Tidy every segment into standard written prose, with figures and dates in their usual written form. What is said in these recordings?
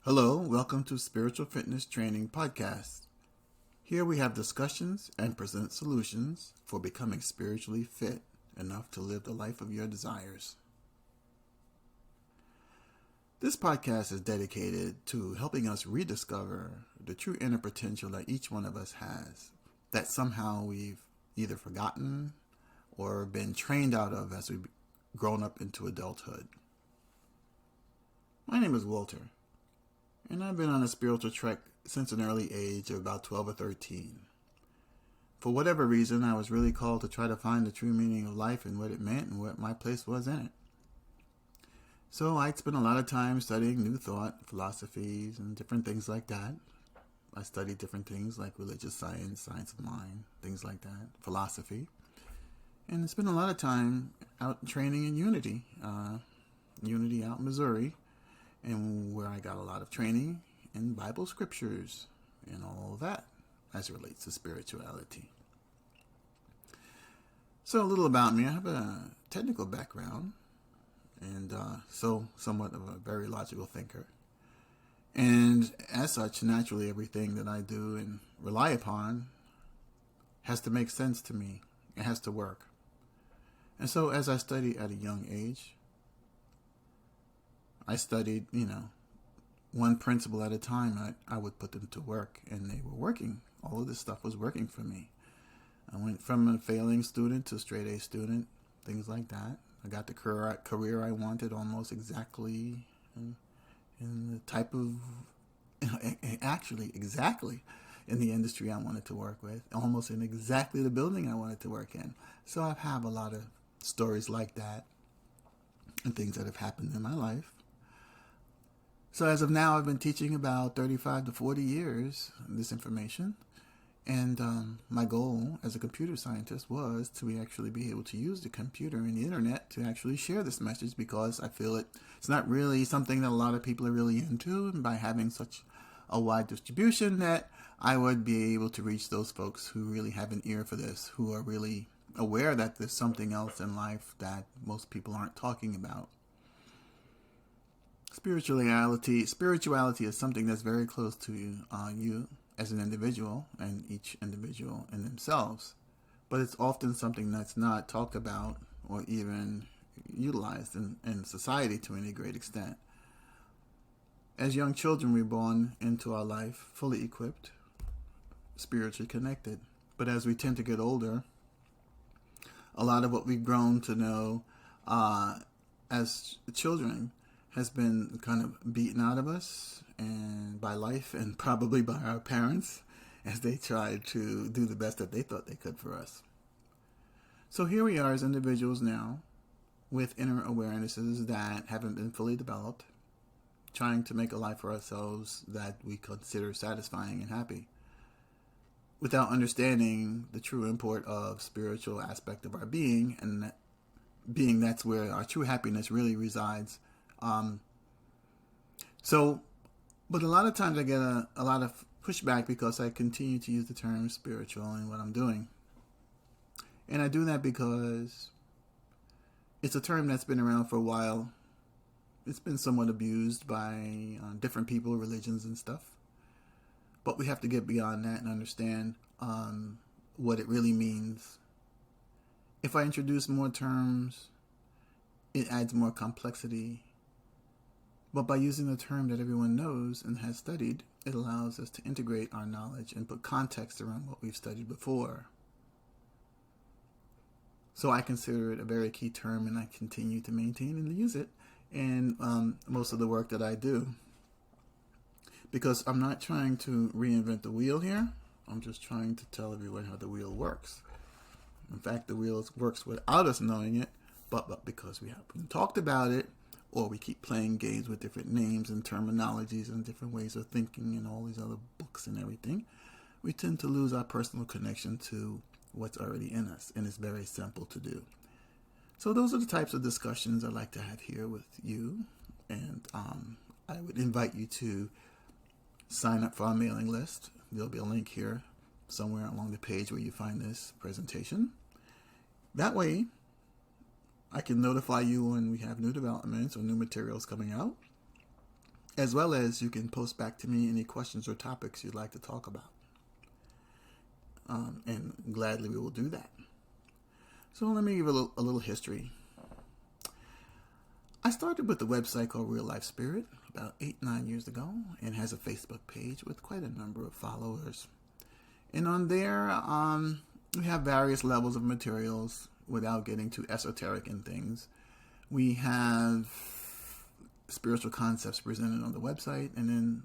Hello, welcome to Spiritual Fitness Training Podcast. Here we have discussions and present solutions for becoming spiritually fit enough to live the life of your desires. This podcast is dedicated to helping us rediscover the true inner potential that each one of us has, that somehow we've either forgotten or been trained out of as we've grown up into adulthood. My name is Walter, and I've been on a spiritual trek since an early age of about 12 or 13. For whatever reason, I was really called to try to find the true meaning of life and what it meant and what my place was in it. So I'd spent a lot of time studying New Thought, philosophies, and different things like that. I studied different things like religious science, science of mind, things like that, philosophy. And I spent a lot of time out training in Unity out in Missouri, and where I got a lot of training in Bible scriptures and all of that as it relates to spirituality. So a little about me. I have a technical background and so somewhat of a very logical thinker. And as such, naturally, everything that I do and rely upon has to make sense to me. It has to work. And so as I studied at a young age, I studied, one principle at a time. I would put them to work, and they were working. All of this stuff was working for me. I went from a failing student to a straight A student, things like that. I got the career I wanted almost exactly in the type of, actually exactly in the industry I wanted to work with, almost in exactly the building I wanted to work in. So I have a lot of stories like that and things that have happened in my life. So as of now, I've been teaching about 35 to 40 years this information. And my goal as a computer scientist was to actually be able to use the computer and the internet to actually share this message, because I feel it's not really something that a lot of people are really into. And by having such a wide distribution, that I would be able to reach those folks who really have an ear for this, who are really aware that there's something else in life that most people aren't talking about. Spirituality is something that's very close to you as an individual and each individual in themselves. But it's often something that's not talked about or even utilized in society to any great extent. As young children, we're born into our life fully equipped, spiritually connected. But as we tend to get older, a lot of what we've grown to know as children has been kind of beaten out of us and by life and probably by our parents as they tried to do the best that they thought they could for us. So here we are as individuals now with inner awarenesses that haven't been fully developed, trying to make a life for ourselves that we consider satisfying and happy, without understanding the true import of spiritual aspect of our being, and that being that's where our true happiness really resides. But a lot of times I get a lot of pushback because I continue to use the term spiritual in what I'm doing. And I do that because it's a term that's been around for a while. It's been somewhat abused by different people, religions and stuff. But we have to get beyond that and understand what it really means. If I introduce more terms, it adds more complexity. But by using the term that everyone knows and has studied, it allows us to integrate our knowledge and put context around what we've studied before. So I consider it a very key term, and I continue to maintain and use it in most of the work that I do. Because I'm not trying to reinvent the wheel here. I'm just trying to tell everyone how the wheel works. In fact, the wheel works without us knowing it, but because we haven't talked about it, or we keep playing games with different names and terminologies and different ways of thinking and all these other books and everything, we tend to lose our personal connection to what's already in us, and it's very simple to do. So those are the types of discussions I like to have here with you, and I would invite you to sign up for our mailing list. There'll be a link here somewhere along the page where you find this presentation. That way, I can notify you when we have new developments or new materials coming out. as well as you can post back to me any questions or topics you'd like to talk about. And gladly we will do that. So let me give a little history. I started with a website called Real Life Spirit about 8-9 years ago, and has a Facebook page with quite a number of followers. And on there, we have various levels of materials without getting too esoteric in things. We have spiritual concepts presented on the website, and then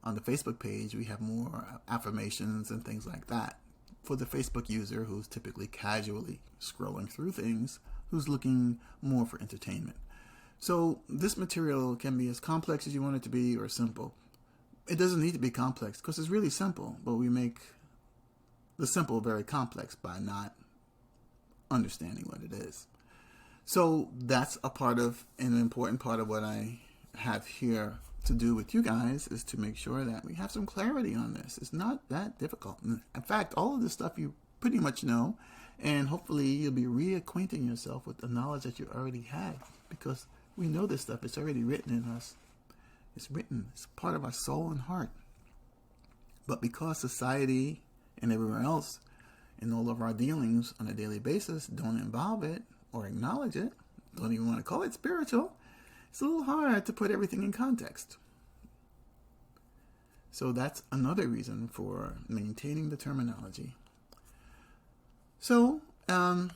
on the Facebook page, we have more affirmations and things like that for the Facebook user who's typically casually scrolling through things, who's looking more for entertainment. So this material can be as complex as you want it to be, or simple. It doesn't need to be complex because it's really simple, but we make the simple very complex by not understanding what it is. So that's a part of, an important part of what I have here to do with you guys, is to make sure that we have some clarity on this. It's not that difficult. In fact, all of this stuff you pretty much know, and hopefully you'll be reacquainting yourself with the knowledge that you already had, because we know this stuff. It's already written in us. It's written. It's part of our soul and heart. But because society and everywhere else in all of our dealings on a daily basis don't involve it or acknowledge it, don't even want to call it spiritual, it's a little hard to put everything in context. So that's another reason for maintaining the terminology. So now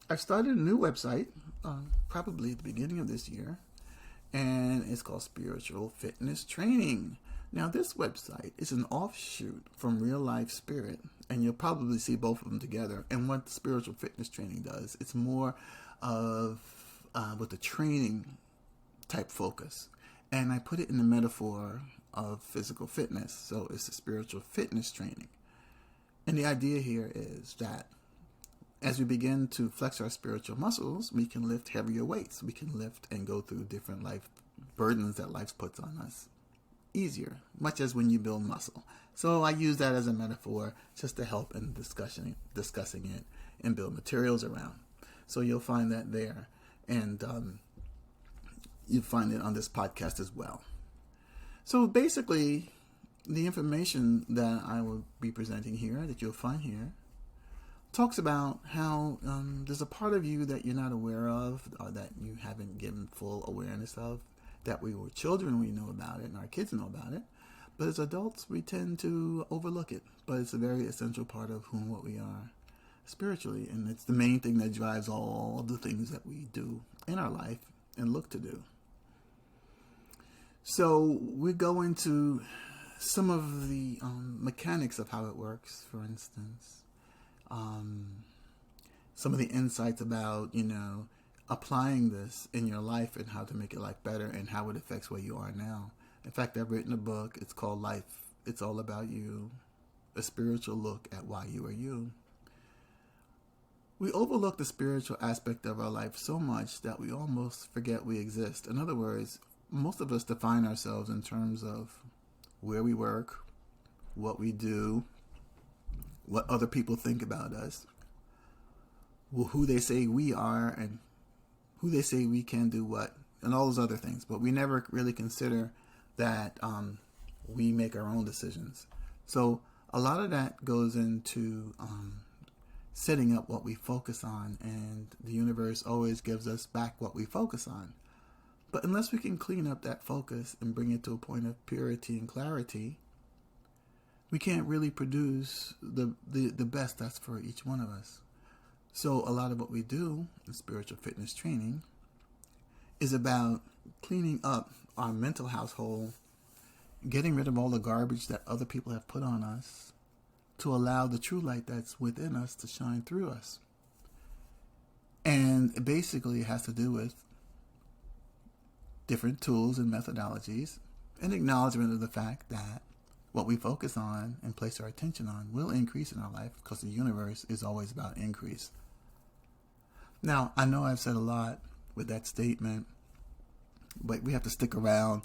I've started a new website, probably at the beginning of this year, and it's called Spiritual Fitness Training. Now, this website is an offshoot from Real Life Spirit, and you'll probably see both of them together. And what the Spiritual Fitness Training does, it's more of with a training type focus. And I put it in the metaphor of physical fitness. So it's a spiritual fitness training. And the idea here is that as we begin to flex our spiritual muscles, we can lift heavier weights. We can lift and go through different life burdens that life puts on us easier, much as when you build muscle. So I use that as a metaphor just to help in discussing it and build materials around. So you'll find that there, and you'll find it on this podcast as well. So basically, the information that I will be presenting here, that you'll find here, talks about how there's a part of you that you're not aware of, or that you haven't given full awareness of. That we were children, we know about it, and our kids know about it. But as adults, we tend to overlook it. But it's a very essential part of what we are spiritually. And it's the main thing that drives all the things that we do in our life and look to do. So we go into some of the mechanics of how it works, for instance. Some of the insights about, applying this in your life and how to make your life better and how it affects where you are now. In fact, I've written a book. It's called Life. It's all about you. A spiritual look at why you are you. We overlook the spiritual aspect of our life so much that we almost forget we exist. In other words, most of us define ourselves in terms of where we work, what we do, what other people think about us, who they say we are, and who they say we can do what, and all those other things. But we never really consider that we make our own decisions. So a lot of that goes into setting up what we focus on, and the universe always gives us back what we focus on. But unless we can clean up that focus and bring it to a point of purity and clarity, we can't really produce the best that's for each one of us. So a lot of what we do in spiritual fitness training is about cleaning up our mental household, getting rid of all the garbage that other people have put on us to allow the true light that's within us to shine through us. And basically it has to do with different tools and methodologies, and acknowledgement of the fact that what we focus on and place our attention on will increase in our life, because the universe is always about increase. Now, I know I've said a lot with that statement, but we have to stick around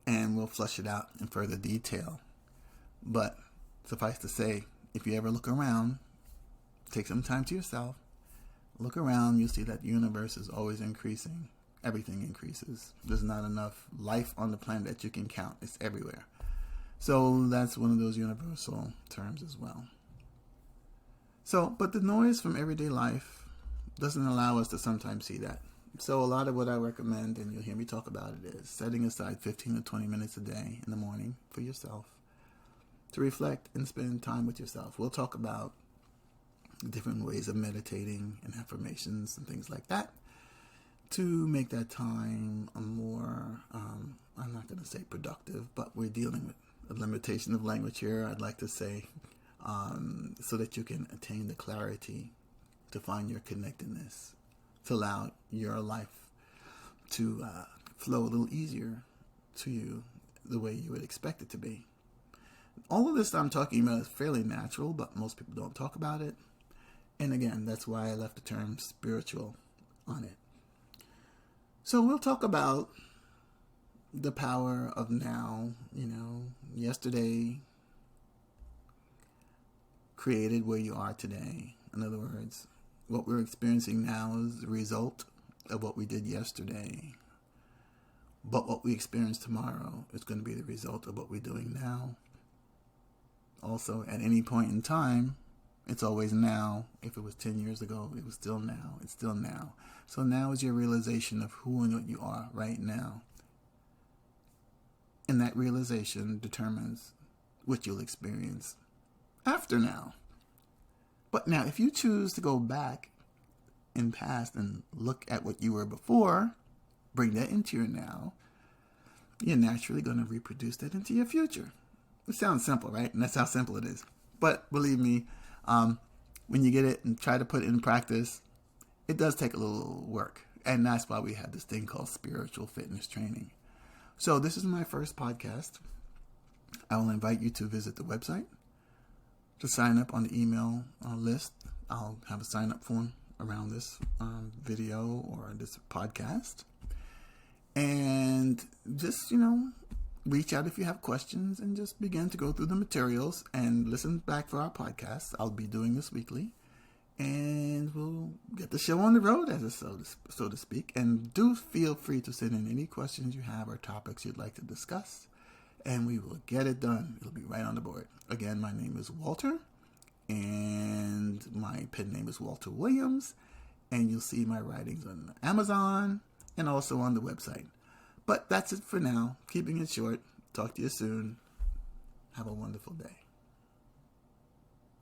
and we'll flush it out in further detail. But suffice to say, if you ever look around, take some time to yourself, look around, you'll see that the universe is always increasing. everything increases. There's not enough life on the planet that you can count. It's everywhere. So that's one of those universal terms as well. So, but the noise from everyday life doesn't allow us to sometimes see that. So a lot of what I recommend, and you'll hear me talk about it, is setting aside 15 to 20 minutes a day in the morning for yourself to reflect and spend time with yourself. We'll talk about different ways of meditating and affirmations and things like that to make that time a more, I'm not going to say productive, but we're dealing with a limitation of language here, I'd like to say, so that you can attain the clarity to find your connectedness, to allow your life to flow a little easier to you the way you would expect it to be. All of this I'm talking about is fairly natural, but most people don't talk about it. And again, that's why I left the term spiritual on it. So we'll talk about the power of now. Yesterday created where you are today. In other words, what we're experiencing now is the result of what we did yesterday. But what we experience tomorrow is going to be the result of what we're doing now. Also, at any point in time, it's always now. If it was 10 years ago, it was still now. It's still now. So now is your realization of who and what you are right now. And that realization determines what you'll experience after now. But now, if you choose to go back in past and look at what you were before, bring that into your now, you're naturally going to reproduce that into your future. It sounds simple, right? And that's how simple it is. But believe me, when you get it and try to put it in practice, it does take a little work. And that's why we have this thing called spiritual fitness training. So this is my first podcast. I will invite you to visit the website to sign up on the email list. I'll have a sign up form around this video or this podcast. And just, reach out if you have questions and just begin to go through the materials and listen back for our podcasts. I'll be doing this weekly. And we'll get the show on the road, so to speak. And do feel free to send in any questions you have or topics you'd like to discuss. And we will get it done. It'll be right on the board. Again, my name is Walter. And my pen name is Walter Williams. And you'll see my writings on Amazon and also on the website. But that's it for now. Keeping it short. Talk to you soon. Have a wonderful day.